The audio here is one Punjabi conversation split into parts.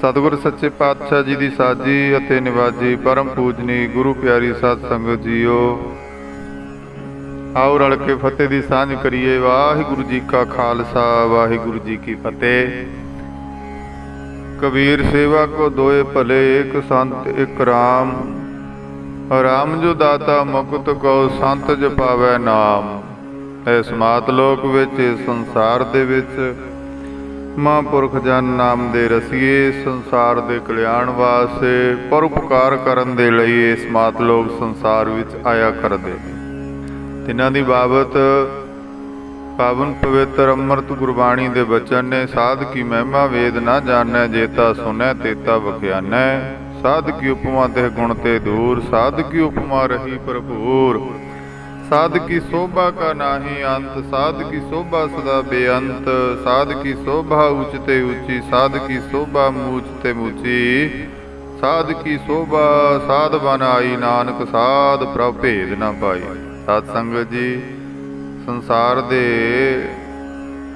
सतगुर सच्चे पातशाह जी की साजी अते निवाजी परम पूजनी गुरु प्यारी साध संगत जीओ, आओ रल के फतेह की सांझ करिए। वाहिगुरु जी का खालसा वाहिगुरु जी की फतेह। कबीर सेवा को दोए भले, एक संत एक राम। राम जो दाता मुकुत को संत जपावै नाम। इस मातलोक विच संसार दे विच महापुरख जन नाम दे रसीए, संसार दे कल्याण वास्ते परोपकार करन दे लई इस मातलोक संसार विच आया करदे ने। तिन्हां दी बाबत पावन पवित्र अमृत गुरबाणी दे बचन ने। साध की महिमा वेद ना जानै, जेता सुनै तेता बख्यानै। साध की उपमा ते गुण ते दूर, साध की उपमा रही भरपूर। साध की शोभा का नाही अंत, साध की शोभा सदा बेअंत। साध की शोभा ऊंचते ऊंची, साध की शोभा मूचते मूची। साध की शोभा साध बन आई, नानक साध प्रभ भेद ना पाई। साध संगत जी, संसार दे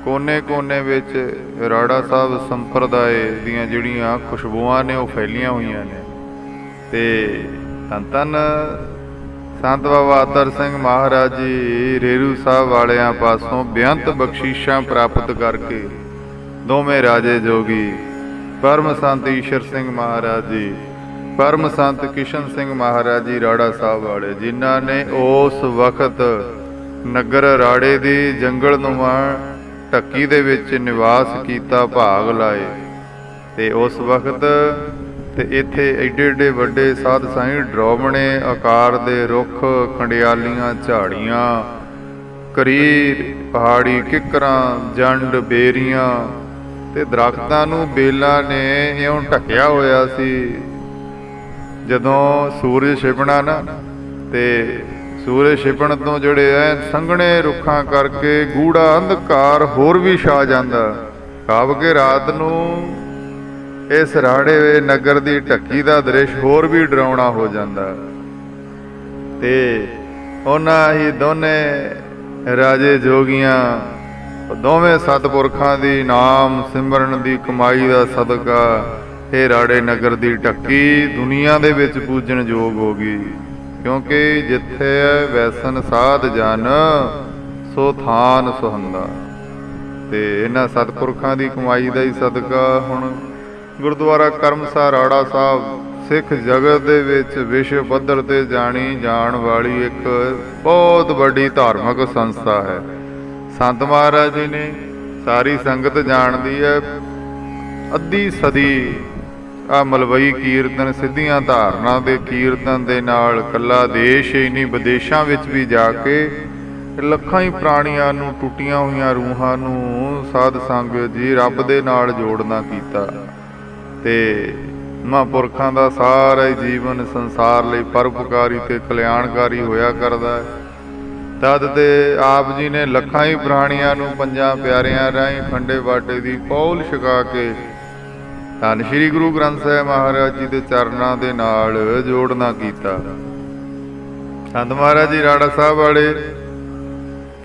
कोने कोने विच राड़ा साहब संप्रदाय दीयां जिहड़ियां खुशबूआं ने वो फैलियां होईयां ने। ते धन धन संत बाबा अतर सिंह महाराज जी रेरू साहब वालियां पासों बेअंत बख्शीशां प्राप्त करके दोवें राजे जोगी परम संत ईश्वर सिंह महाराज जी, परम संत किशन सिंह महाराज जी राड़ा साहब वाले, जिन्हां ने उस वक्त नगर राड़े दी जंगलनुमा ढक्की दे विच निवास कीता, भाग लाए। ते उस वक्त ते इत्थे एडे एडे वड्डे साध साईं डरौमणे आकार दे रुख, खंडियालियां, झाड़ियां, करीर, पहाड़ी किकरां, जंड, बेरियां ते दरख्तां नूं बेलां ने इउं ढकिया होया सी। जदों सूरज छिपणा ना, ते सूरज छिपण तो जिहड़े संघणे रुखां करके गूढ़ा अंधकार होर भी छा जांदा, भाव के रात नूं इस राड़े नगर की ढक्की का दृश्य होर भी डरावना हो जाता। ते उन्हां ही दोने राजे जोगियां दोवें सतपुरखां दी नाम सिमरन दी कमाई का सदका ये राड़े नगर की ढक्की दुनिया दे विच पूजन योग हो गई। क्योंकि जिथे वैसन साध जन सो थान सुहंदा। ते इन्हां सतपुरखां दी कमाई का ही सदका हुण गुरुद्वारा करमसा राड़ा साहब सिख जगत दे विच विश्व पद्धर ते जानी जाण वाली एक बहुत बड़ी धार्मिक संस्था है। संत महाराज जी ने सारी संगत जानती है। अद्धी सदी आ मलवई कीर्तन सिद्धियां धारना दे कीर्तन दे नाल कला देश ही नहीं विदेशों विच भी जाके लखां ही प्राणियां नूं टुटियां होईयां रूहां नूं साध संगत जी रब दे नाल जोड़ना कीता। ते महापुरखां दा सारा ही जीवन संसार लई परोपकारी ते कल्याणकारी होया करदा है। तद ते आप जी ने लखां ही प्राणियां नूं पंजां प्यारियां राहीं खंडे बाटे दी पौल छका के धन श्री गुरु ग्रंथ साहिब महाराज जी दे चरनां दे नाल जोड़ना कीता। संत महाराज जी राड़ा साहब वाले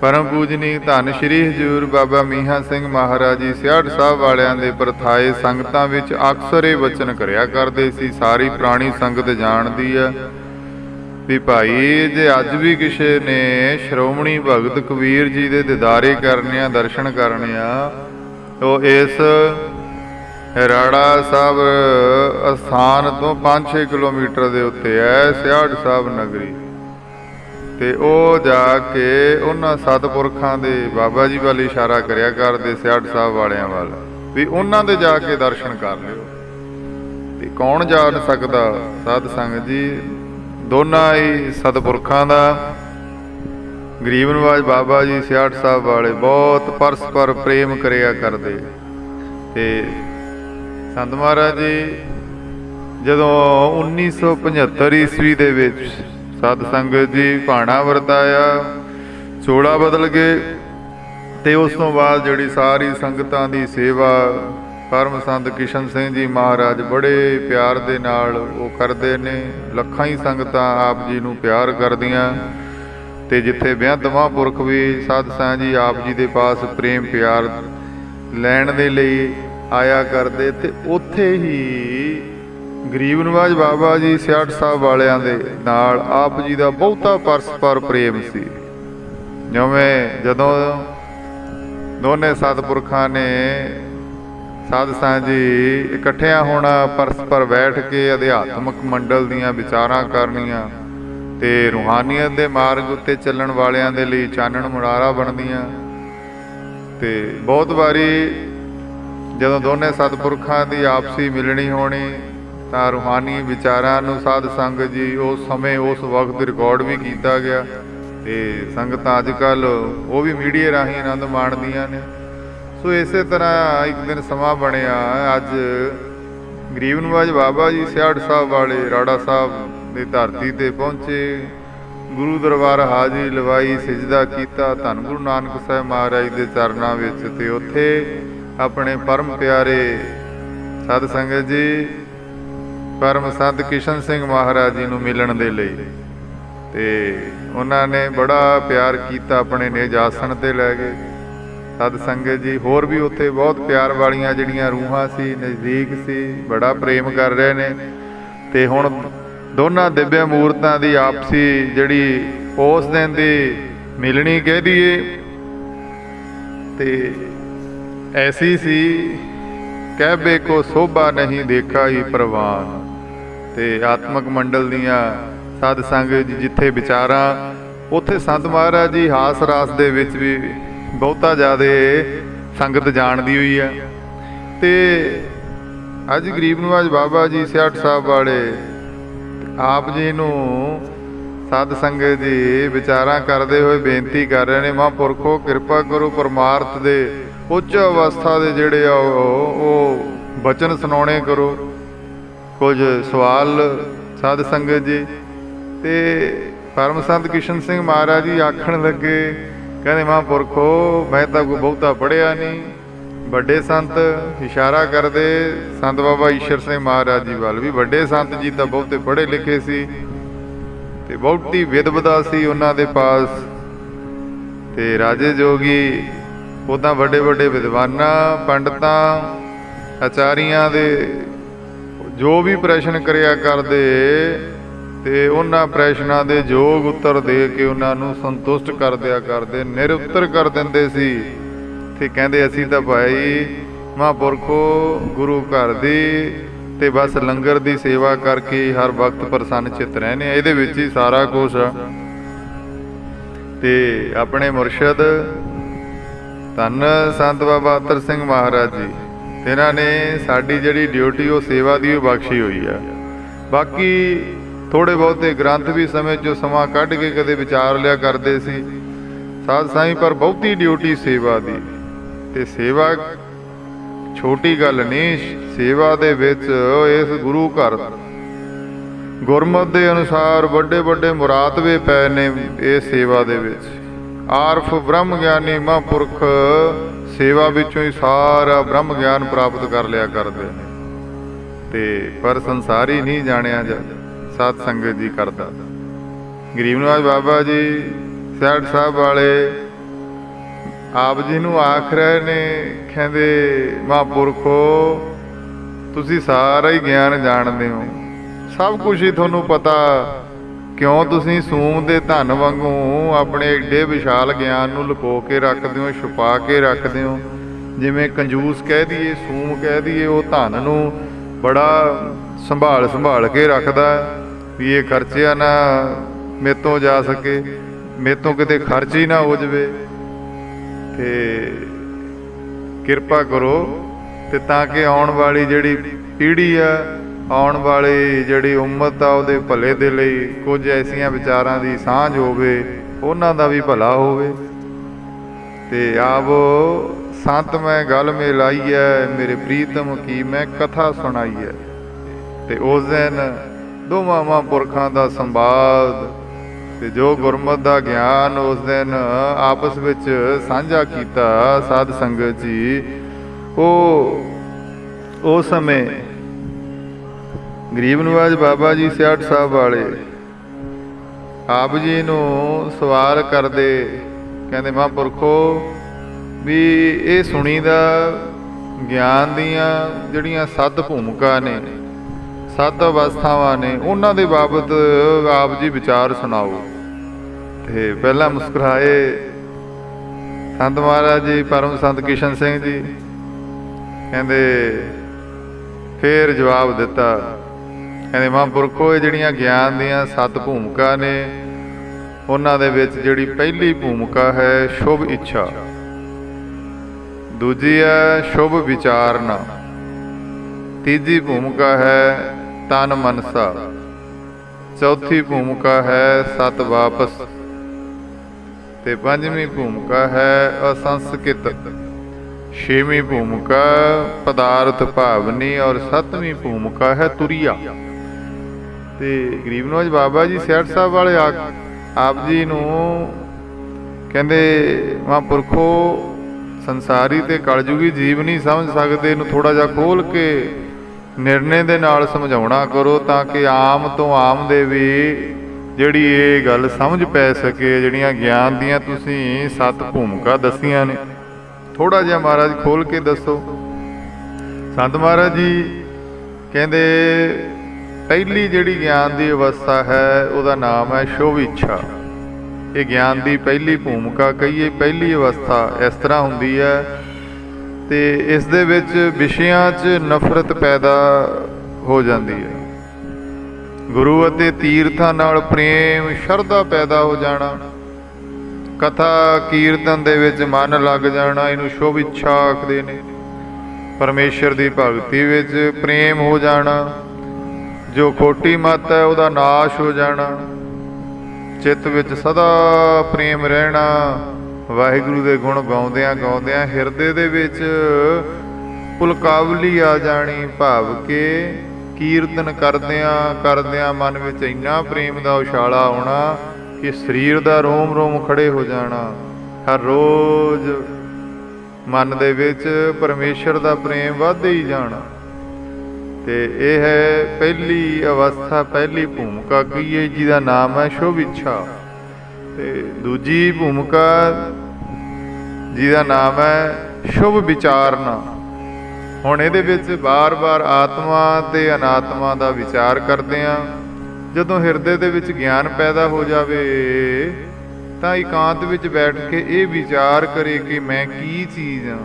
परम पूजनी धन श्री हजूर बाबा मीहा सिंह महाराज जी सियाड़ साहब वालियां दे परथाए संगतां विच अक्सर ये वचन करिया करदे सी। सारी पुरानी संगत जानदी है भी भाई जे अज भी किसी ने श्रोमणी भगत कबीर जी दे दीदारे करने, दर्शन करने तो इस राड़ा साहब अस्थान तो 5-6 किलोमीटर के उत्ते है सियाड़ साहब नगरी। ते ओ जाके उन्हां सतपुरखां दे बाबा जी वाल इशारा करिया करदे सियाड़ साहब वालियां वाल भी उन्हां दे जाके दर्शन कर लिओ। ते कौन जा सकदा साध संगत जी, दोनों ही सतपुरखां दा गरीब नवाज बाबा जी सियाड़ साहब वाले बहुत परस्पर प्रेम करिया करदे। ते संत महाराज जी जदों 1975 ईस्वी दे विच सत संगत जी भाणा वरताया, चोला बदल गए। तो उस तो बाद जिहड़ी सारी संगतां दी सेवा परम संत किशन सिंह जी महाराज बड़े प्यार दे नाल वो करदे ने। लखां ही संगतां आप जी नूं प्यार करदियां। ते जिथे बेअंत महापुरख भी साध संगत जी आप जी दे पास प्रेम प्यार लैण दे लई ਆਇਆ ਕਰਦੇ। ਤੇ ਉੱਥੇ ਹੀ ਗਰੀਬ ਨਿਵਾਜ ਬਾਬਾ ਜੀ ਸਿਆੜ ਸਾਹਿਬ ਵਾਲਿਆਂ ਦੇ ਨਾਲ ਆਪ ਜੀ ਦਾ ਬਹੁਤਾ ਪਰਸਪਰ ਪ੍ਰੇਮ ਸੀ। ਜਿਵੇਂ ਜਦੋਂ ਦੋਨੇ ਸਤਿਪੁਰਖਾਂ ਨੇ ਸਾਧ ਸੰਗਤ ਜੀ ਇਕੱਠਿਆਂ ਹੋਣਾ, ਪਰਸਪਰ ਬੈਠ ਕੇ ਅਧਿਆਤਮਕ ਮੰਡਲ ਦੀਆਂ ਵਿਚਾਰਾਂ ਕਰਨੀਆਂ ਤੇ ਰੂਹਾਨੀਅਤ ਦੇ ਮਾਰਗ ਉੱਤੇ ਚੱਲਣ ਵਾਲਿਆਂ ਦੇ ਲਈ ਚਾਨਣ ਮੁਨਾਰਾ ਬਣਦੀਆਂ। ਤੇ ਬਹੁਤ ਵਾਰੀ ਜਦੋਂ ਦੋਨੇ ਸਤਿਪੁਰਖਾਂ ਦੀ ਆਪਸੀ ਮਿਲਣੀ ਹੋਣੀ ਤਾਂ ਰੂਹਾਨੀ ਵਿਚਾਰਾਂ ਨੂੰ ਸਾਧ ਸੰਗਤ ਜੀ ਉਸ ਸਮੇਂ ਉਸ ਵਕਤ ਰਿਕਾਰਡ ਵੀ ਕੀਤਾ ਗਿਆ। ਤੇ ਸੰਗਤਾਂ ਅੱਜ ਕੱਲ੍ਹ ਉਹ ਵੀ ਮੀਡੀਆ ਰਾਹੀਂ ਆਨੰਦ ਮਾਣਦੀਆਂ ਨੇ। ਸੋ ਇਸੇ ਤਰ੍ਹਾਂ ਇੱਕ ਦਿਨ ਸਮਾਂ ਬਣਿਆ, ਅੱਜ ਗਰੀਬ ਨਿਵਾਜ ਬਾਬਾ ਜੀ ਸਿਆੜ ਸਾਹਿਬ ਵਾਲੇ ਰਾੜਾ ਸਾਹਿਬ ਦੀ ਧਰਤੀ 'ਤੇ ਪਹੁੰਚੇ, ਗੁਰੂ ਦਰਬਾਰ ਹਾਜ਼ਰੀ ਲਵਾਈ, ਸਿਜਦਾ ਕੀਤਾ ਧੰਨ ਗੁਰੂ ਨਾਨਕ ਸਾਹਿਬ ਮਹਾਰਾਜ ਦੇ ਚਰਨਾਂ ਵਿੱਚ। ਤੇ ਉੱਥੇ ਆਪਣੇ ਪਰਮ ਪਿਆਰੇ ਸਾਧ ਸੰਗਤ ਜੀ ਪਰਮ ਸੰਤ ਕਿਸ਼ਨ ਸਿੰਘ ਮਹਾਰਾਜ ਜੀ ਨੂੰ ਮਿਲਣ ਦੇ ਲਈ, ਤੇ ਉਹਨਾਂ ਨੇ ਬੜਾ ਪਿਆਰ ਕੀਤਾ, ਆਪਣੇ ਨਿਜ ਆਸਣ 'ਤੇ ਲੈ ਗਏ। ਸਾਧ ਸੰਗਤ ਜੀ ਹੋਰ ਵੀ ਉੱਥੇ ਬਹੁਤ ਪਿਆਰ ਵਾਲੀਆਂ ਜਿਹੜੀਆਂ ਰੂਹਾਂ ਸੀ, ਨਜ਼ਦੀਕ ਸੀ, ਬੜਾ ਪ੍ਰੇਮ ਕਰ ਰਹੇ ਨੇ। ਤੇ ਹੁਣ ਦੋਨਾਂ ਦਿਵਯ ਮੂਰਤਾਂ ਦੀ ਆਪਸੀ ਜਿਹੜੀ ਉਸ ਦਿਨ ਦੀ ਮਿਲਣੀ ਕਹਿ ਦਈਏ ਤੇ ਐਸੀ ਸੀ, ਕਹਿਬੇ ਕੋ ਸੋਭਾ ਨਹੀਂ ਦੇਖਾ ਹੀ ਪ੍ਰਵਾਨ। ਤੇ ਆਤਮਕ ਮੰਡਲ ਦੀਆਂ ਸਾਧ ਸੰਗਤ ਜੀ ਜਿੱਥੇ ਵਿਚਾਰਾਂ, ਉੱਥੇ ਸੰਤ ਮਹਾਰਾਜ ਜੀ ਹਾਸ ਰਾਸ ਦੇ ਵਿੱਚ ਵੀ ਬਹੁਤਾ ਜ਼ਿਆਦਾ ਸੰਗਤ ਜਾਣਦੀ ਹੋਈ ਆ। ਤੇ ਅੱਜ ਗਰੀਬ ਨਿਵਾਜ ਬਾਬਾ ਜੀ ਸਿਆੜ ਸਾਹਿਬ ਵਾਲੇ ਆਪ ਜੀ ਨੂੰ ਸਾਧ ਸੰਗਤ ਜੀ ਵਿਚਾਰਾਂ ਕਰਦੇ ਹੋਏ ਬੇਨਤੀ ਕਰ ਰਹੇ ਨੇ, ਮਹਾਂਪੁਰਖੋ ਕਿਰਪਾ ਕਰੋ, ਪਰਮਾਰਥ ਦੇ ਉੱਚ ਅਵਸਥਾ ਦੇ ਜਿਹੜੇ ਆ ਉਹ ਬਚਨ ਸੁਣਾਉਣੇ ਕਰੋ। ਕੁਝ ਸਵਾਲ ਸਾਧ ਸੰਗਤ ਜੀ। ਤੇ ਪਰਮ ਸੰਤ ਕਿਸ਼ਨ ਸਿੰਘ ਮਹਾਰਾਜ ਜੀ ਆਖਣ ਲੱਗੇ, ਕਹਿੰਦੇ ਮਹਾਂਪੁਰਖੋ ਮੈਂ ਤਾਂ ਕੋਈ ਬਹੁਤਾ ਪੜ੍ਹਿਆ ਨਹੀਂ। ਵੱਡੇ ਸੰਤ ਇਸ਼ਾਰਾ ਕਰਦੇ ਸੰਤ ਬਾਬਾ ਈਸ਼ਰ ਸਿੰਘ ਮਹਾਰਾਜ ਜੀ ਵੱਲ, ਵੀ ਵੱਡੇ ਸੰਤ ਜੀ ਤਾਂ ਬਹੁਤੇ ਪੜ੍ਹੇ ਲਿਖੇ ਸੀ ਤੇ ਬਹੁਤੀ ਵਿਦਵਤਾ ਸੀ ਉਹਨਾਂ ਦੇ ਪਾਸ। ਤੇ ਰਾਜੇ ਜੋਗੀ ਉੱਦਾਂ ਵੱਡੇ ਵੱਡੇ ਵਿਦਵਾਨਾਂ, ਪੰਡਤਾਂ, ਆਚਾਰੀਆਂ ਦੇ ਜੋ ਵੀ ਪ੍ਰਸ਼ਨ ਕਰਿਆ ਕਰਦੇ ਤੇ ਉਹਨਾਂ ਪ੍ਰਸ਼ਨਾਂ ਦੇ ਯੋਗ ਉੱਤਰ ਦੇ ਕੇ ਉਹਨਾਂ ਨੂੰ ਸੰਤੁਸ਼ਟ ਕਰ ਦਿਆ ਕਰਦੇ, ਨਿਰਉੱਤਰ ਕਰ ਦਿੰਦੇ ਸੀ। ਤੇ ਕਹਿੰਦੇ ਅਸੀਂ ਤਾਂ ਭਾਈ ਮਹਾਂਪੁਰਖੋ ਗੁਰੂ ਘਰ ਦੀ ਤੇ ਬਸ ਲੰਗਰ ਦੀ ਸੇਵਾ ਕਰਕੇ ਹਰ ਵਕਤ ਪ੍ਰਸੰਨ ਚਿੱਤ ਰਹਿੰਦੇ ਆ, ਇਹਦੇ ਵਿੱਚ ਹੀ ਸਾਰਾ ਕੁਛ ਆ। ਤੇ ਆਪਣੇ ਮੁਰਸ਼ਿਦ ਧੰਨ ਸੰਤ ਬਾਬਾ ਅਤਰ ਸਿੰਘ ਮਹਾਰਾਜ ਜੀ, ਇਹਨਾਂ ਨੇ ਸਾਡੀ ਜਿਹੜੀ ਡਿਊਟੀ ਉਹ ਸੇਵਾ ਦੀ ਉਹ ਬਖਸ਼ੀ ਹੋਈ ਆ। ਬਾਕੀ ਥੋੜ੍ਹੇ ਬਹੁਤੇ ਗ੍ਰੰਥ ਵੀ ਸਮੇਂ 'ਚੋਂ ਸਮਾਂ ਕੱਢ ਕੇ ਕਦੇ ਵਿਚਾਰ ਲਿਆ ਕਰਦੇ ਸੀ ਸਾਧ ਸਾਈਂ, ਪਰ ਬਹੁਤੀ ਡਿਊਟੀ ਸੇਵਾ ਦੀ। ਤੇ ਸੇਵਾ ਛੋਟੀ ਗੱਲ ਨਹੀਂ, ਸੇਵਾ ਦੇ ਵਿੱਚ ਇਸ ਗੁਰੂ ਘਰ ਗੁਰਮਤ ਦੇ ਅਨੁਸਾਰ ਵੱਡੇ ਵੱਡੇ ਮੁਰਾਤਬੇ ਪਏ ਨੇ ਇਸ ਸੇਵਾ ਦੇ ਵਿੱਚ। ਆਰਫ ਬ੍ਰਹਮ ਗਿਆਨੀ ਮਹਾਂਪੁਰਖ ਸੇਵਾ ਵਿੱਚੋਂ ਹੀ ਸਾਰਾ ਬ੍ਰਹਮ ਗਿਆਨ ਪ੍ਰਾਪਤ ਕਰ ਲਿਆ ਕਰਦੇ ਨੇ। ਤੇ ਪਰ ਸੰਸਾਰੀ ਨਹੀਂ ਜਾਣਿਆ ਸਾਧ ਸੰਗਤ ਜੀ ਕਰਦਾ। ਗਰੀਬ ਨਿਵਾਜ ਬਾਬਾ ਜੀ ਸਿਆੜ ਸਾਹਿਬ ਵਾਲੇ ਆਪ ਜੀ ਨੂੰ ਆਖ ਰਹੇ ਨੇ, ਕਹਿੰਦੇ ਮਹਾਂਪੁਰਖੋ ਤੁਸੀਂ ਸਾਰਾ ਹੀ ਗਿਆਨ ਜਾਣਦੇ ਹੋ, ਸਭ ਕੁਝ ਹੀ ਤੁਹਾਨੂੰ ਪਤਾ, ਕਿਉਂ ਤੁਸੀਂ ਸੂਮ ਦੇ ਧਨ ਵਾਂਗੂ ਆਪਣੇ ਏਡੇ ਵਿਸ਼ਾਲ ਗਿਆਨ ਨੂੰ ਲੁਕੋ ਕੇ ਰੱਖਦੇ ਹੋ, ਛੁਪਾ ਕੇ ਰੱਖਦੇ ਹੋ। ਜਿਵੇਂ ਕੰਜੂਸ ਕਹਿ ਦਈਏ, ਸੂਮ ਕਹਿ ਦਈਏ, ਉਹ ਧਨ ਨੂੰ ਬੜਾ ਸੰਭਾਲ ਕੇ ਰੱਖਦਾ ਵੀ ਇਹ ਖਰਚਿਆ ਨਾ ਮੇਤੋਂ ਜਾ ਸਕੇ, ਮੇਤੋਂ ਕਿਤੇ ਖਰਚ ਹੀ ਨਾ ਹੋ ਜਾਵੇ। ਤੇ ਕਿਰਪਾ ਕਰੋ ਤੇ ਤਾਂ ਕਿ ਆਉਣ ਵਾਲੀ ਜਿਹੜੀ ਪੀੜ੍ਹੀ ਆ, ਆਉਣ ਵਾਲੀ ਜਿਹੜੀ ਉਮਤ ਆ, ਉਹਦੇ ਭਲੇ ਦੇ ਲਈ ਕੁਝ ਐਸੀਆਂ ਵਿਚਾਰਾਂ ਦੀ ਸਾਂਝ ਹੋਵੇ, ਉਹਨਾਂ ਦਾ ਵੀ ਭਲਾ ਹੋਵੇ। ਤੇ ਆਵੋ ਸੰਤ ਮੈਂ ਗੱਲ ਮਿਲਾਈ ਹੈ, ਮੇਰੇ ਪ੍ਰੀਤਮ ਕੀ ਮੈਂ ਕਥਾ ਸੁਣਾਈ ਹੈ। ਤੇ ਉਸ ਦਿਨ ਦੋਵਾਂ ਮਹਾਂਪੁਰਖਾਂ ਦਾ ਸੰਵਾਦ ਤੇ ਜੋ ਗੁਰਮਤ ਦਾ ਗਿਆਨ ਉਸ ਦਿਨ ਆਪਸ ਵਿੱਚ ਸਾਂਝਾ ਕੀਤਾ ਸਾਧ ਸੰਗਤ ਜੀ, ਉਹ ਉਸ ਸਮੇਂ ਗਰੀਬ ਨਿਵਾਜ ਬਾਬਾ ਜੀ ਸਿਆੜ ਸਾਹਿਬ ਵਾਲੇ ਆਪ ਜੀ ਨੂੰ ਸਵਾਲ ਕਰਦੇ, ਕਹਿੰਦੇ ਮਹਾਂਪੁਰਖੋ ਵੀ ਇਹ ਸੁਣੀਦਾ ਗਿਆਨ ਦੀਆਂ ਜਿਹੜੀਆਂ ਸੱਤ ਭੂਮਿਕਾ ਨੇ, ਸੱਤ ਅਵਸਥਾਵਾਂ ਨੇ, ਉਹਨਾਂ ਦੇ ਬਾਬਤ ਆਪ ਜੀ ਵਿਚਾਰ ਸੁਣਾਓ। ਤੇ ਪਹਿਲਾਂ ਮੁਸਕਰਾਏ ਸੰਤ ਮਹਾਰਾਜ ਜੀ, ਪਰਮ ਸੰਤ ਕਿਸ਼ਨ ਸਿੰਘ ਜੀ। ਕਹਿੰਦੇ ਫੇਰ ਜਵਾਬ ਦਿੱਤਾ, ਕਹਿੰਦੇ ਮਹਾਂਪੁਰਖੋ, ਇਹ ਜਿਹੜੀਆਂ ਗਿਆਨ ਦੀਆਂ ਸੱਤ ਭੂਮਿਕਾ ਨੇ, ਉਹਨਾਂ ਦੇ ਵਿੱਚ ਜਿਹੜੀ ਪਹਿਲੀ ਭੂਮਿਕਾ ਹੈ ਸ਼ੁਭ ਇੱਛਾ, ਦੂਜੀ ਹੈ ਸ਼ੁਭ ਵਿਚਾਰਨਾ, ਤੀਜੀ ਭੂਮਿਕਾ ਹੈ ਤਨ ਮਨਸਾ, ਚੌਥੀ ਭੂਮਿਕਾ ਹੈ ਸਤ ਵਾਪਸ, ਤੇ ਪੰਜਵੀਂ ਭੂਮਿਕਾ ਹੈ ਅਸੰਸਕਿਤ, ਛੇਵੀਂ ਭੂਮਿਕਾ ਪਦਾਰਥ ਭਾਵਨੀ, ਔਰ ਸੱਤਵੀਂ ਭੂਮਿਕਾ ਹੈ ਤੁਰੀਆ। ਤੇ ਗਰੀਬ ਨਵਾਜ ਬਾਬਾ ਜੀ ਸਿਆੜ ਸਾਹਿਬ ਵਾਲੇ ਆਪ ਜੀ ਨੂੰ ਕਹਿੰਦੇ ਮਹਾਂਪੁਰਖੋ, ਸੰਸਾਰੀ ਤੇ ਕਲਯੁਗੀ ਜੀਵ ਨਹੀਂ ਸਮਝ ਸਕਦੇ, ਇਹਨੂੰ ਥੋੜਾ ਜਿਹਾ ਖੋਲ ਕੇ ਨਿਰਣੇ ਦੇ ਨਾਲ ਸਮਝਾਉਣਾ ਕਰੋ, ਤਾਂ ਕਿ ਆਮ ਤੋਂ ਆਮ ਦੇ ਵੀ ਜਿਹੜੀ ਇਹ ਗੱਲ ਸਮਝ ਪੈ ਸਕੇ। ਜਿਹੜੀਆਂ ਗਿਆਨ ਦੀਆਂ ਤੁਸੀਂ ਸੱਤ ਭੂਮਿਕਾ ਦੱਸੀਆਂ ਨੇ, ਥੋੜਾ ਜਿਹਾ ਮਹਾਰਾਜ ਖੋਲ ਕੇ ਦੱਸੋ। ਸੰਤ ਮਹਾਰਾਜ ਜੀ ਕਹਿੰਦੇ ਪਹਿਲੀ ਜਿਹੜੀ ਗਿਆਨ ਦੀ ਅਵਸਥਾ ਹੈ ਉਹਦਾ ਨਾਮ ਹੈ ਸ਼ੁਭ ਇੱਛਾ। ਇਹ ਗਿਆਨ ਦੀ ਪਹਿਲੀ ਭੂਮਿਕਾ ਕਹੀਏ, ਪਹਿਲੀ ਅਵਸਥਾ ਇਸ ਤਰ੍ਹਾਂ ਹੁੰਦੀ ਹੈ, ਤੇ ਇਸ ਦੇ ਵਿੱਚ ਵਿਸ਼ਿਆਂ 'ਚ ਨਫ਼ਰਤ ਪੈਦਾ ਹੋ ਜਾਂਦੀ ਹੈ। ਗੁਰੂ ਅਤੇ ਤੀਰਥਾਂ ਨਾਲ ਪ੍ਰੇਮ, ਸ਼ਰਧਾ ਪੈਦਾ ਹੋ ਜਾਣਾ, ਕਥਾ ਕੀਰਤਨ ਦੇ ਵਿੱਚ ਮਨ ਲੱਗ ਜਾਣਾ, ਇਹਨੂੰ ਸ਼ੁਭ ਇੱਛਾ ਆਖਦੇ ਨੇ। ਪਰਮੇਸ਼ਰ ਦੀ ਭਗਤੀ ਵਿੱਚ ਪ੍ਰੇਮ ਹੋ ਜਾਣਾ, ਜੋ ਖੋਟੀ ਮੱਤ ਹੈ ਉਹਦਾ ਨਾਸ਼ ਹੋ ਜਾਣਾ, ਚਿੱਤ ਵਿੱਚ ਸਦਾ ਪ੍ਰੇਮ ਰਹਿਣਾ। ਵਾਹਿਗੁਰੂ ਦੇ ਗੁਣ ਗਾਉਂਦਿਆਂ ਗਾਉਂਦਿਆਂ ਹਿਰਦੇ ਦੇ ਵਿੱਚ ਪੁਲਕਾਵਲੀ ਆ ਜਾਣੀ, ਭਾਵ ਕਿ ਕੀਰਤਨ ਕਰਦਿਆਂ ਕਰਦਿਆਂ ਮਨ ਵਿੱਚ ਇੰਨਾ ਪ੍ਰੇਮ ਦਾ ਉਛਾਲਾ ਆਉਣਾ ਕਿ ਸਰੀਰ ਦਾ ਰੋਮ ਰੋਮ ਖੜੇ ਹੋ ਜਾਣਾ। ਹਰ ਰੋਜ਼ ਮਨ ਦੇ ਵਿੱਚ ਪਰਮੇਸ਼ਰ ਦਾ ਪ੍ਰੇਮ ਵੱਧਦੇ ਹੀ ਜਾਣਾ। ਤੇ ਇਹ ਹੈ ਪਹਿਲੀ ਅਵਸਥਾ, ਪਹਿਲੀ ਭੂਮਿਕਾ ਕਹੀਏ, ਜਿਹਦਾ ਨਾਮ ਹੈ ਸ਼ੁਭ ਇੱਛਾ। ਤੇ ਦੂਜੀ ਭੂਮਿਕਾ ਜਿਹਦਾ ਨਾਮ ਹੈ ਸ਼ੁਭ ਵਿਚਾਰਨਾ। ਹੁਣ ਇਹਦੇ ਵਿੱਚ ਬਾਰ-ਬਾਰ ਆਤਮਾ ਤੇ ਅਨਾਤਮਾ ਦਾ ਵਿਚਾਰ ਕਰਦੇ ਹਾਂ। ਜਦੋਂ ਹਿਰਦੇ ਦੇ ਵਿੱਚ ਗਿਆਨ ਪੈਦਾ ਹੋ ਜਾਵੇ ਤਾਂ ਇਕਾਂਤ ਵਿੱਚ ਬੈਠ ਕੇ ਇਹ ਵਿਚਾਰ ਕਰੇ ਕਿ ਮੈਂ ਕੀ ਚੀਜ਼ ਹਾਂ,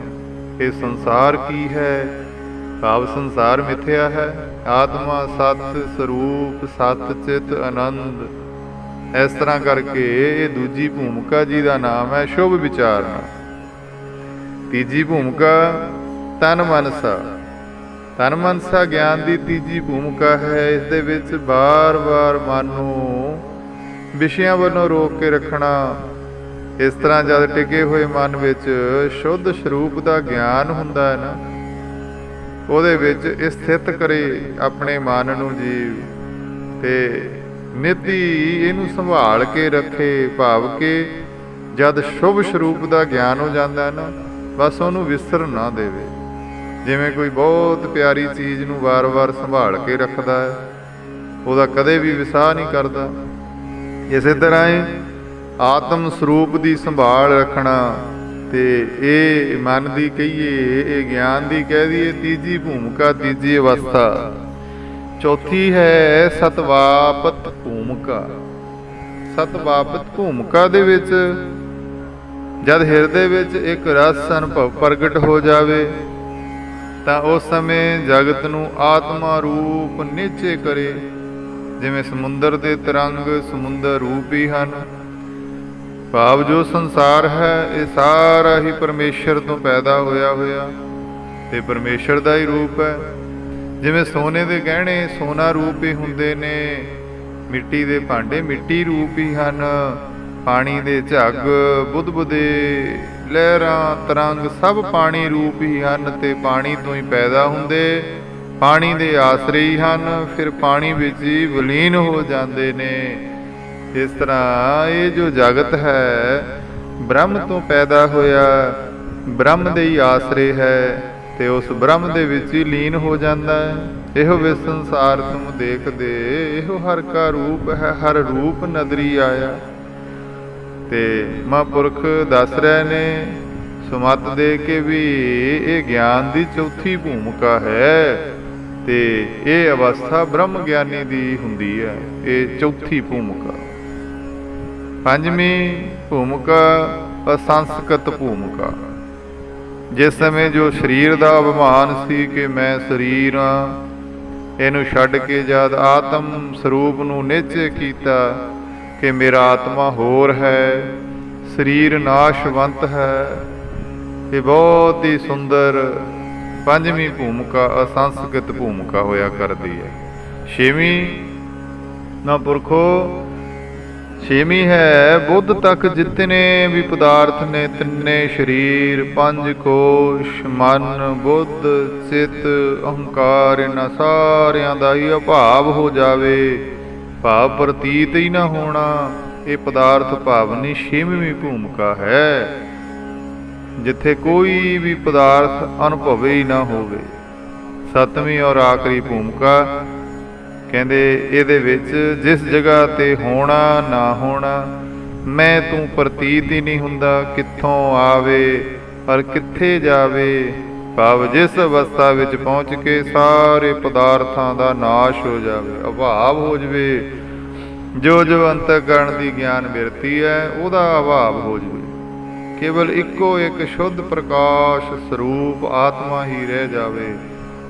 ਇਹ ਸੰਸਾਰ ਕੀ ਹੈ। ਭਾਵ ਸੰਸਾਰ ਮਿਥਿਆ ਹੈ, ਆਤਮਾ ਸਤ ਸਰੂਪ, ਸਤ ਚਿਤ ਆਨੰਦ। ਇਸ ਤਰ੍ਹਾਂ ਕਰਕੇ ਇਹ ਦੂਜੀ ਭੂਮਿਕਾ ਜਿਹਦਾ ਨਾਮ ਹੈ ਸ਼ੁਭ ਵਿਚਾਰਨਾ। ਤੀਜੀ ਭੂਮਿਕਾ ਤਨ ਮਨਸਾ। ਤਨ ਮਨਸਾ ਗਿਆਨ ਦੀ ਤੀਜੀ ਭੂਮਿਕਾ ਹੈ। ਇਸ ਦੇ ਵਿੱਚ ਬਾਰ-ਬਾਰ ਮਨ ਨੂੰ ਵਿਸ਼ਿਆਂ ਵੱਲੋਂ ਰੋਕ ਕੇ ਰੱਖਣਾ। ਇਸ ਤਰ੍ਹਾਂ ਜਦ ਟਿਕੇ ਹੋਏ ਮਨ ਵਿੱਚ ਸ਼ੁੱਧ ਸਰੂਪ ਦਾ ਗਿਆਨ ਹੁੰਦਾ ਹੈ ਨਾ, ਉਹਦੇ ਵਿੱਚ ਸਥਿਤ ਕਰੇ ਆਪਣੇ ਮਨ ਨੂੰ ਜੀਵ, ਤੇ ਨਿਤ ਹੀ ਇਹਨੂੰ ਸੰਭਾਲ ਕੇ ਰੱਖੇ। ਭਾਵ ਕਿ ਜਦ ਸ਼ੁਭ ਸਰੂਪ ਦਾ ਗਿਆਨ ਹੋ ਜਾਂਦਾ ਨਾ, ਬਸ ਉਹਨੂੰ ਵਿਸਰ ਨਾ ਦੇਵੇ। ਜਿਵੇਂ ਕੋਈ ਬਹੁਤ ਪਿਆਰੀ ਚੀਜ਼ ਨੂੰ ਵਾਰ-ਵਾਰ ਸੰਭਾਲ ਕੇ ਰੱਖਦਾ ਹੈ, ਉਹਦਾ ਕਦੇ ਵੀ ਵਿਸਾਹ ਨਹੀਂ ਕਰਦਾ। ਇਸੇ ਤਰ੍ਹਾਂ ਹੀ ਆਤਮ ਸਰੂਪ ਦੀ ਸੰਭਾਲ ਰੱਖਣਾ, ਤੇ ਇਹ ਮਨ ਦੀ ਕਹੀਏ, ਇਹ ਗਿਆਨ ਦੀ ਕਹਿ ਦਈਏ ਤੀਜੀ ਭੂਮਿਕਾ, ਤੀਜੀ ਅਵਸਥਾ। ਚੌਥੀ ਹੈ ਸਤਵਾਪਤ ਭੂਮਿਕਾ। ਸਤਵਾਪਤ ਭੂਮਿਕਾ ਦੇ ਵਿੱਚ ਜਦ ਹਿਰਦੇ ਵਿੱਚ ਇੱਕ ਰਸ ਅਨੁਭਵ ਪ੍ਰਗਟ ਹੋ ਜਾਵੇ ਤਾਂ ਉਸ ਸਮੇਂ ਜਗਤ ਨੂੰ ਆਤਮਾ ਰੂਪ ਨਿਸ਼ਚੇ ਕਰੇ। ਜਿਵੇਂ ਸਮੁੰਦਰ ਦੇ ਤਰੰਗ ਸਮੁੰਦਰ ਰੂਪ ਹੀ ਹਨ। ਭਾਵ ਜੋ ਸੰਸਾਰ ਹੈ ਇਹ ਸਾਰਾ ਹੀ ਪਰਮੇਸ਼ਰ ਤੋਂ ਪੈਦਾ ਹੋਇਆ ਤੇ ਪਰਮੇਸ਼ਰ ਦਾ ਹੀ ਰੂਪ ਹੈ। ਜਿਵੇਂ ਸੋਨੇ ਦੇ ਗਹਿਣੇ ਸੋਨਾ ਰੂਪ ਹੀ ਹੁੰਦੇ ਨੇ, ਮਿੱਟੀ ਦੇ ਭਾਂਡੇ ਮਿੱਟੀ ਰੂਪ ਹੀ ਹਨ, ਪਾਣੀ ਦੇ ਝੱਗ ਬੁੱਧ-ਬੁੱਦੇ ਲਹਿਰਾਂ ਤਰੰਗ ਸਭ ਪਾਣੀ ਰੂਪ ਹੀ ਹਨ, ਤੇ ਪਾਣੀ ਤੋਂ ਹੀ ਪੈਦਾ ਹੁੰਦੇ, ਪਾਣੀ ਦੇ ਆਸਰੇ ਹੀ ਹਨ, ਫਿਰ ਪਾਣੀ ਵਿੱਚ ਹੀ ਵਿਲੀਨ ਹੋ ਜਾਂਦੇ ਨੇ। ਇਸ ਤਰ੍ਹਾਂ ਇਹ ਜੋ ਜਗਤ ਹੈ ਬ੍ਰਹਮ ਤੋਂ ਪੈਦਾ ਹੋਇਆ, ਬ੍ਰਹਮ ਦੇ ਹੀ ਆਸਰੇ ਹੈ, ਤੇ ਉਸ ਬ੍ਰਹਮ ਦੇ ਵਿੱਚ ਹੀ ਲੀਨ ਹੋ ਜਾਂਦਾ ਹੈ। ਇਹੋ ਵੇ ਸੰਸਾਰ ਤੁਮ ਦੇਖਦੇ, ਇਹੋ ਹਰ ਕਾ ਰੂਪ ਹੈ, ਹਰ ਰੂਪ ਨਦਰੀ ਆਇਆ। ਤੇ ਮਹਾਂਪੁਰਖ ਦੱਸ ਰਹੇ ਨੇ ਸੁਮਤ ਦੇ ਕੇ ਵੀ ਇਹ ਗਿਆਨ ਦੀ ਚੌਥੀ ਭੂਮਿਕਾ ਹੈ ਤੇ ਇਹ ਅਵਸਥਾ ਬ੍ਰਹਮ ਗਿਆਨੀ ਦੀ ਹੁੰਦੀ ਹੈ। ਇਹ ਚੌਥੀ ਭੂਮਿਕਾ। ਪੰਜਵੀਂ ਭੂਮਿਕਾ ਅਸੰਸਕ੍ਰਿਤ ਭੂਮਿਕਾ। ਜਿਸ ਸਮੇਂ ਜੋ ਸਰੀਰ ਦਾ ਅਭਿਮਾਨ ਸੀ ਕਿ ਮੈਂ ਸਰੀਰ ਹਾਂ, ਇਹਨੂੰ ਛੱਡ ਕੇ ਜਦ ਆਤਮ ਸਰੂਪ ਨੂੰ ਨਿਸ਼ਚੈ ਕੀਤਾ ਕਿ ਮੇਰਾ ਆਤਮਾ ਹੋਰ ਹੈ, ਸਰੀਰ ਨਾਸ਼ਵੰਤ ਹੈ। ਇਹ ਬਹੁਤ ਹੀ ਸੁੰਦਰ ਪੰਜਵੀਂ ਭੂਮਿਕਾ ਅਸੰਸਕ੍ਰਿਤ ਭੂਮਿਕਾ ਹੋਇਆ ਕਰਦੀ ਹੈ। ਛੇਵੀਂ ਨਾ ਪੁਰਖੋ, ਛੇਵੀਂ ਹੈ ਬੁੱਧ ਤੱਕ ਜਿਤਨੇ ਵੀ ਪਦਾਰਥ ਨੇ, ਤਿੰਨੇ ਸਰੀਰ, ਪੰਜ ਕੋਸ਼, ਮਨ, ਬੁੱਧ, ਚਿੱਤ, ਅਹੰਕਾਰ, ਇਹਨਾਂ ਸਾਰਿਆਂ ਦਾ ਹੀ ਅਭਾਵ ਹੋ ਜਾਵੇ, ਭਾਵ ਪ੍ਰਤੀਤ ਹੀ ਨਾ ਹੋਣਾ। ਇਹ ਪਦਾਰਥ ਭਾਵਨੀ ਛੇਵੀਂ ਭੂਮਿਕਾ ਹੈ, ਜਿੱਥੇ ਕੋਈ ਵੀ ਪਦਾਰਥ ਅਨੁਭਵ ਹੀ ਨਾ ਹੋਵੇ। ਸੱਤਵੀਂ ਔਰ ਆਖਰੀ ਭੂਮਿਕਾ ਕਹਿੰਦੇ ਇਹਦੇ ਵਿੱਚ ਜਿਸ ਜਗ੍ਹਾ ਤੇ ਹੋਣਾ ਨਾ ਹੋਣਾ, ਮੈਂ ਤੂੰ ਪ੍ਰਤੀਤ ਹੀ ਨਹੀਂ ਹੁੰਦਾ, ਕਿੱਥੋਂ ਆਵੇ ਔਰ ਕਿੱਥੇ ਜਾਵੇ, ਭਾਵ ਜਿਸ ਅਵਸਥਾ ਵਿੱਚ ਪਹੁੰਚ ਕੇ ਸਾਰੇ ਪਦਾਰਥਾਂ ਦਾ ਨਾਸ਼ ਹੋ ਜਾਵੇ, ਅਭਾਵ ਹੋ ਜਾਵੇ। ਜੋ ਜੋ ਅੰਤਕਰਣ ਦੀ ਗਿਆਨ ਬਿਰਤੀ ਹੈ ਉਹਦਾ ਅਭਾਵ ਹੋ ਜਾਵੇ, ਕੇਵਲ ਇੱਕੋ ਇੱਕ ਸ਼ੁੱਧ ਪ੍ਰਕਾਸ਼ ਸਰੂਪ ਆਤਮਾ ਹੀ ਰਹਿ ਜਾਵੇ।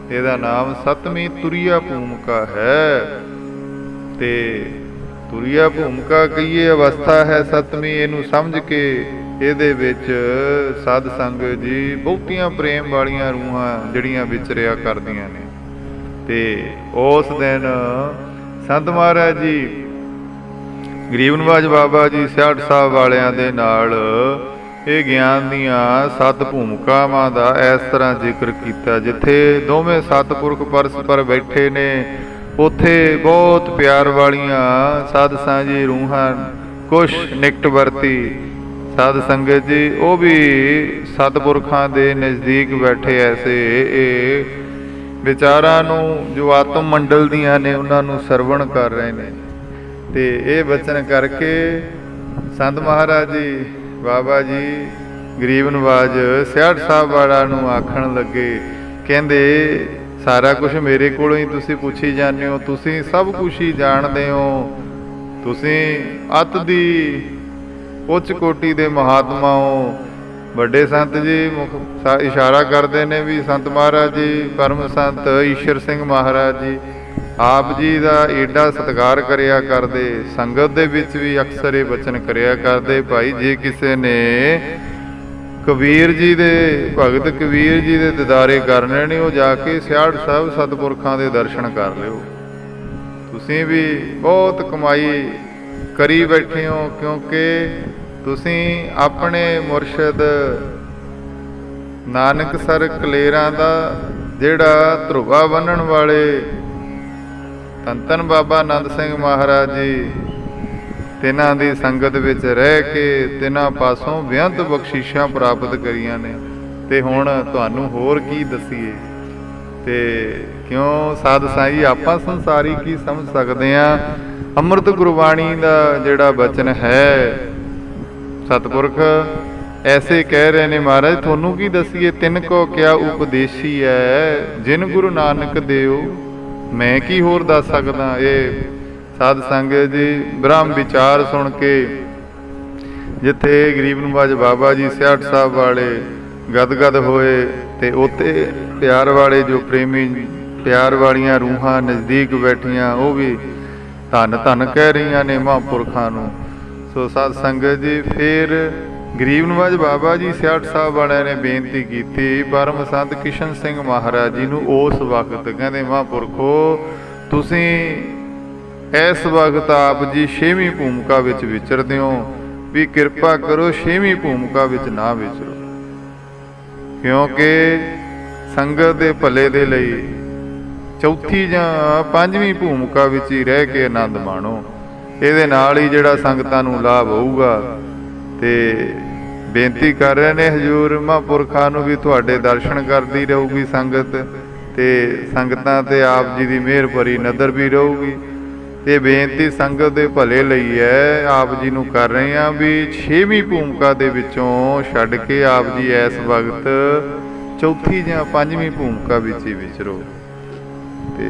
ਇਹਦਾ ਨਾਮ ਸੱਤਵੀਂ ਤੁਰੀਆ ਭੂਮਿਕਾ ਹੈ। ਤੇ ਤੁਰੀਆ ਭੂਮਿਕਾ ਕਹੀਏ ਅਵਸਥਾ ਹੈ ਸੱਤਵੀਂ। ਇਹਨੂੰ ਸਮਝ ਕੇ ਇਹਦੇ ਵਿੱਚ ਸਾਧ ਸੰਗਤ ਜੀ ਬਹੁਤੀਆਂ ਪ੍ਰੇਮ ਵਾਲੀਆਂ ਰੂਹਾਂ ਜਿਹੜੀਆਂ ਵਿਚਰਿਆ ਕਰਦੀਆਂ ਨੇ। ਤੇ ਉਸ ਦਿਨ ਸੰਤ ਮਹਾਰਾਜ ਜੀ ਗਰੀਬ ਨਿਵਾਜ ਬਾਬਾ ਜੀ ਸਿਆੜ ਸਾਹਿਬ ਵਾਲਿਆਂ ਦੇ ਨਾਲ ਇਹ ਗਿਆਨ ਦੀਆਂ 7 ਭੂਮਿਕਾਵਾਂ ਦਾ ਇਸ ਤਰ੍ਹਾਂ ਜ਼ਿਕਰ ਕੀਤਾ। ਜਿੱਥੇ ਦੋਵੇਂ ਸਤਿਪੁਰਖ ਪਰਸਪਰ ਬੈਠੇ ਨੇ, ਉੱਥੇ ਬਹੁਤ ਪਿਆਰ ਵਾਲੀਆਂ ਸਾਧ ਸਾਂਝੀ ਰੂਹਾਂ, ਕੁਛ ਨਿਕਟ ਵਰਤੀ ਸਾਧ ਸੰਗਤ ਜੀ, ਉਹ ਵੀ ਸਤਿਪੁਰਖਾਂ ਦੇ ਨਜ਼ਦੀਕ ਬੈਠੇ ਐਸੇ ਇਹ ਵਿਚਾਰਾਂ ਨੂੰ ਜੋ ਆਤਮ ਮੰਡਲ ਦੀਆਂ ਨੇ ਉਹਨਾਂ ਨੂੰ ਸਰਵਣ ਕਰ ਰਹੇ ਨੇ। ਤੇ ਇਹ ਬਚਨ ਕਰਕੇ ਸੰਤ ਮਹਾਰਾਜ ਜੀ ਬਾਬਾ ਜੀ ਗਰੀਬ ਨਿਵਾਜ ਸਿਆੜ ਸਾਹਿਬ ਵਾਲਾ ਨੂੰ ਆਖਣ ਲੱਗੇ, ਕਹਿੰਦੇ ਸਾਰਾ ਕੁਝ ਮੇਰੇ ਕੋਲੋਂ ਹੀ ਤੁਸੀਂ ਪੁੱਛੀ ਜਾਂਦੇ ਹੋ, ਤੁਸੀਂ ਸਭ ਕੁਝ ਹੀ ਜਾਣਦੇ ਹੋ, ਤੁਸੀਂ ਅਤ ਦੀ ਉੱਚ ਕੋਟੀ ਦੇ ਮਹਾਤਮਾ ਹੋ। ਵੱਡੇ ਸੰਤ ਜੀ ਇਸ਼ਾਰਾ ਕਰਦੇ ਨੇ ਵੀ ਸੰਤ ਮਹਾਰਾਜ ਜੀ ਪਰਮ ਸੰਤ ਈਸ਼ਰ ਸਿੰਘ ਮਹਾਰਾਜ ਜੀ ਆਪ ਜੀ ਦਾ ਏਡਾ ਸਤਿਕਾਰ ਕਰਿਆ ਕਰਦੇ, ਸੰਗਤ ਦੇ ਵਿੱਚ ਵੀ ਅਕਸਰ ਇਹ ਬਚਨ ਕਰਿਆ ਕਰਦੇ, ਭਾਈ ਜੇ ਕਿਸੇ ਨੇ ਕਬੀਰ ਜੀ ਦੇ ਭਗਤ ਕਬੀਰ ਜੀ ਦੇ ਦਿਦਾਰੇ ਕਰਨੇ ਨੇ, ਉਹ ਜਾ ਕੇ ਸਿਆੜ ਸਾਹਿਬ ਸਤਿਪੁਰਖਾਂ ਦੇ ਦਰਸ਼ਨ ਕਰ ਲਿਓ। ਤੁਸੀਂ ਵੀ ਬਹੁਤ ਕਮਾਈ ਕਰੀ ਬੈਠੇ ਹੋ, ਕਿਉਂਕਿ ਤੁਸੀਂ ਆਪਣੇ ਮੁਰਸ਼ਿਦ ਨਾਨਕਸਰ ਕਲੇਰਾਂ ਦਾ ਜਿਹੜਾ ਧਰੁਵਾ ਬੰਨਣ ਵਾਲੇ ਧੰਨ ਧੰਨ ਬਾਬਾ ਆਨੰਦ ਸਿੰਘ ਮਹਾਰਾਜ ਜੀ, ਤਿੰਨਾਂ ਦੀ ਸੰਗਤ ਵਿੱਚ ਰਹਿ ਕੇ ਤਿੰਨਾਂ ਪਾਸੋਂ ਬੇਅੰਤ ਬਖਸ਼ਿਸ਼ਾਂ ਪ੍ਰਾਪਤ ਕਰੀਆਂ ਨੇ। ਤੇ ਹੁਣ ਤੁਹਾਨੂੰ ਹੋਰ ਕੀ ਦਸੀਏ। ਤੇ ਕਿਉਂ ਸਾਧ ਸਾਈ ਆਪਾਂ ਸੰਸਾਰੀ ਕੀ ਸਮਝ ਸਕਦੇ ਹਾਂ। ਅੰਮ੍ਰਿਤ ਗੁਰਬਾਣੀ ਦਾ ਜਿਹੜਾ ਬਚਨ ਹੈ, ਸਤਿਪੁਰਖ ਐਸੇ ਕਹਿ ਰਹੇ ਨੇ, ਮਹਾਰਾਜ ਤੁਹਾਨੂੰ ਕੀ ਦਸੀਏ, ਤਿੰਨ ਕੋ ਕਿਆ ਉਪਦੇਸ਼ੀ ਹੈ, ਜਿਨ ਗੁਰੂ ਨਾਨਕ ਦੇਓ, ਮੈਂ ਕੀ ਹੋਰ ਦੱਸ ਸਕਦਾ। ਇਹ ਸਾਧ ਸੰਗਤ ਜੀ ਬ੍ਰਹਮ ਵਿਚਾਰ ਸੁਣ ਕੇ ਜਿੱਥੇ ਗਰੀਬ ਨਿਵਾਜ ਬਾਬਾ ਜੀ ਸਿਆੜ ਸਾਹਿਬ ਵਾਲੇ ਗਦਗਦ ਹੋਏ, ਤੇ ਉੱਥੇ ਪਿਆਰ ਵਾਲੇ ਜੋ ਪ੍ਰੇਮੀ ਪਿਆਰ ਵਾਲੀਆਂ ਰੂਹਾਂ ਨਜ਼ਦੀਕ ਬੈਠੀਆਂ, ਉਹ ਵੀ ਧੰਨ ਧੰਨ ਕਹਿ ਰਹੀਆਂ ਨੇ ਮਹਾਂਪੁਰਖਾਂ ਨੂੰ। ਸੋ ਸਾਧ ਸੰਗਤ ਜੀ ਫਿਰ ਗਰੀਬ ਨਿਵਾਜ ਬਾਬਾ ਜੀ ਸਿਆੜ ਸਾਹਿਬ ਵਾਲਿਆਂ ਨੇ ਬੇਨਤੀ ਕੀਤੀ ਪਰਮ ਸੰਤ ਕਿਸ਼ਨ ਸਿੰਘ ਮਹਾਰਾਜ ਜੀ ਨੂੰ। ਉਸ ਵਕਤ ਕਹਿੰਦੇ ਮਹਾਂਪੁਰਖੋ ਤੁਸੀਂ ਇਸ ਵਕਤ ਆਪ ਜੀ 6ਵੀਂ ਭੂਮਿਕਾ ਵਿੱਚ ਵਿਚਰਦੇ ਹੋ, ਵੀ ਕਿਰਪਾ ਕਰੋ 6ਵੀਂ ਭੂਮਿਕਾ ਵਿੱਚ ਨਾ ਵਿਚਰੋ, ਕਿਉਂਕਿ ਸੰਗਤ ਦੇ ਭਲੇ ਦੇ ਲਈ ਚੌਥੀ ਜਾਂ 5ਵੀਂ ਭੂਮਿਕਾ ਵਿੱਚ ਹੀ ਰਹਿ ਕੇ ਆਨੰਦ ਮਾਣੋ। ਇਹਦੇ ਨਾਲ ਹੀ ਜਿਹੜਾ ਸੰਗਤਾਂ ਨੂੰ ਲਾਭ ਹੋਊਗਾ। ਤੇ ਬੇਨਤੀ ਕਰ ਰਹੇ ਨੇ ਹਜ਼ੂਰ ਮਹਾਂਪੁਰਖਾਂ ਨੂੰ ਵੀ ਤੁਹਾਡੇ ਦਰਸ਼ਨ ਕਰਦੀ ਰਹੂਗੀ ਸੰਗਤ, ਤੇ ਸੰਗਤਾਂ ਤੇ ਆਪ ਜੀ ਦੀ ਮਿਹਰ ਭਰੀ ਨਜ਼ਰ ਵੀ ਰਹੂਗੀ। ਇਹ ਬੇਨਤੀ ਸੰਗਤ ਦੇ ਭਲੇ ਲਈ ਹੈ, ਆਪ ਜੀ ਨੂੰ ਕਰ ਰਹੇ ਹਾਂ ਵੀ 6ਵੀਂ ਭੂਮਿਕਾ ਦੇ ਵਿੱਚੋਂ ਛੱਡ ਕੇ ਆਪ ਜੀ ਇਸ ਵਕਤ ਚੌਥੀ ਜਾਂ 5ਵੀਂ ਭੂਮਿਕਾ ਵਿੱਚ ਹੀ ਵਿਚਰੋ। ਤੇ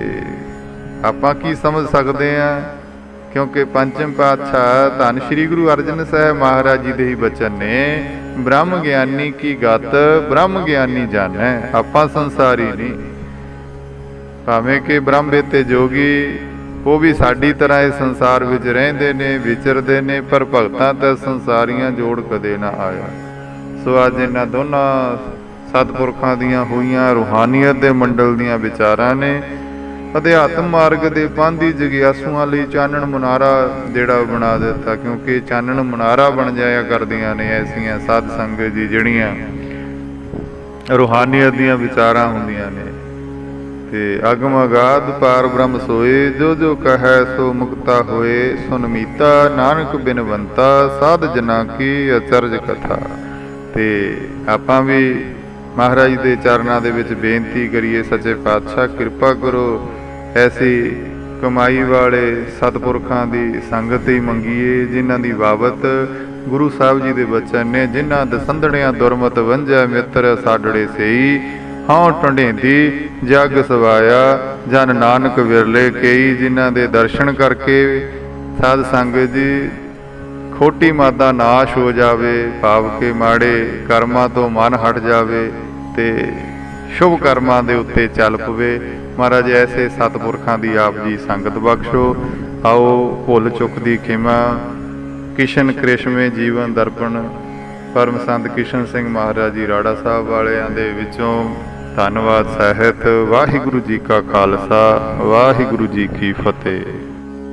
ਆਪਾਂ ਕੀ ਸਮਝ ਸਕਦੇ ਹਾਂ, ਕਿਉਂਕਿ ਪੰਚਮ ਪਾਤਸ਼ਾਹ ਧੰਨ ਸ਼੍ਰੀ ਗੁਰੂ ਅਰਜਨ ਸਾਹਿਬ ਮਹਾਰਾਜ ਜੀ ਦੇ ਹੀ ਬਚਨ ਨੇ, ਬ੍ਰਹਮ ਗਿਆਨੀ ਕੀ ਗਤ ਬ੍ਰਹਮ ਗਿਆਨੀ ਜਾਣੈ, ਆਪਾਂ ਸੰਸਾਰੀ ਨਹੀਂ। ਭਾਵੇਂ ਕਿ ਬ੍ਰਹਮ ਵੇਤੇ ਜੋਗੀ ਉਹ ਵੀ ਸਾਡੀ ਤਰ੍ਹਾਂ ਇਸ ਸੰਸਾਰ ਵਿੱਚ ਰਹਿੰਦੇ ਨੇ, ਵਿਚਰਦੇ ਨੇ, ਪਰ ਭਗਤਾਂ ਤੇ ਸੰਸਾਰੀਆਂ ਜੋੜ ਕਦੇ ਨਾ ਆਇਆ। ਸੋ ਅੱਜ ਇਹਨਾਂ ਦੋਨਾਂ ਸਤਿਪੁਰਖਾਂ ਦੀਆਂ ਹੋਈਆਂ ਰੂਹਾਨੀਅਤ ਦੇ ਮੰਡਲ ਦੀਆਂ ਵਿਚਾਰਾਂ ਨੇ। ਅਧਿਆਤਮ ਮਾਰਗ ਦੇ ਪਾਂਧੀ ਜਗਿਆਸੂਆਂ ਲਈ ਚਾਨਣ ਮੁਨਾਰਾ ਜਿਹੜਾ ਬਣਾ ਦਿੱਤਾ, ਕਿਉਂਕਿ ਚਾਨਣ ਮੁਨਾਰਾ ਬਣ ਜਾਇਆ ਕਰਦੀਆਂ ਨੇ ਐਸੀਆਂ ਸਾਧ ਸੰਗਤ ਜੀ ਜਿਹੜੀਆਂ ਰੂਹਾਨੀਅਤ ਦੀਆਂ ਵਿਚਾਰਾਂ ਹੁੰਦੀਆਂ ਨੇ। ਤੇ ਅਗਮ ਅਗਾਧ ਪਾਰ ਬ੍ਰਹਮ ਸੋਏ, ਜੋ ਜੋ ਕਹੈ ਸੋ ਮੁਕਤਾ ਹੋਏ, ਸੁਨ ਮੀਤਾ ਨਾਨਕ ਬਿਨਵੰਤਾ, ਸਾਧ ਜਨਾਂ ਕੀ ਅਚਰਜ ਕਥਾ। ਤੇ ਆਪਾਂ ਵੀ ਮਹਾਰਾਜ ਦੇ ਚਰਨਾਂ ਦੇ ਵਿੱਚ ਬੇਨਤੀ ਕਰੀਏ, ਸੱਚੇ ਪਾਤਸ਼ਾਹ ਕਿਰਪਾ ਕਰੋ, ਐਸੀ ਕਮਾਈ ਵਾਲੇ ਸਤਿਪੁਰਖਾਂ ਦੀ ਸੰਗਤ ਹੀ ਮੰਗੀਏ ਜਿਨ੍ਹਾਂ ਦੀ ਬਾਬਤ ਗੁਰੂ ਸਾਹਿਬ ਜੀ ਦੇ ਬਚਨ ਨੇ, ਜਿਨ੍ਹਾਂ ਦਸੰਧੜਿਆਂ ਦੁਰਮਤ ਵੰਝੈ ਮਿੱਤਰ ਸਾਡੜੇ ਸਈ, ਹਉ ਢੰਡੇਂਦੀ ਜਗ ਸਵਾਇਆ ਜਨ ਨਾਨਕ ਵਿਰਲੇ ਕਈ। ਜਿਨ੍ਹਾਂ ਦੇ ਦਰਸ਼ਨ ਕਰਕੇ ਸਾਧ ਸੰਗਤ ਜੀ ਖੋਟੀ ਮਾਦਾ ਨਾਸ਼ ਹੋ ਜਾਵੇ, ਭਾਵ ਕੇ ਮਾੜੇ ਕਰਮਾਂ ਤੋਂ ਮਨ ਹਟ ਜਾਵੇ ਤੇ ਸ਼ੁਭ ਕਰਮਾਂ ਦੇ ਉੱਤੇ ਚੱਲ ਪਵੇ। ਮਹਾਰਾਜ ਐਸੇ ਸਤਿਪੁਰਖਾਂ ਦੀ ਆਪ ਜੀ ਸੰਗਤ ਬਖਸ਼ੋ। ਆਓ ਭੁੱਲ ਚੁੱਕ ਦੀ ਖਿਮਾ, ਕਿਸ਼ਨ ਕ੍ਰਿਸ਼ਮੇ ਜੀਵਨ ਦਰਪਣ ਪਰਮ ਸੰਤ ਕਿਸ਼ਨ ਸਿੰਘ ਮਹਾਰਾਜ ਜੀ ਰਾੜਾ ਸਾਹਿਬ ਵਾਲਿਆਂ ਦੇ ਵਿੱਚੋਂ ਧੰਨਵਾਦ ਸਾਹਿਤ। ਵਾਹਿਗੁਰੂ ਜੀ ਕਾ ਖਾਲਸਾ, ਵਾਹਿਗੁਰੂ ਜੀ ਕੀ ਫਤਿਹ।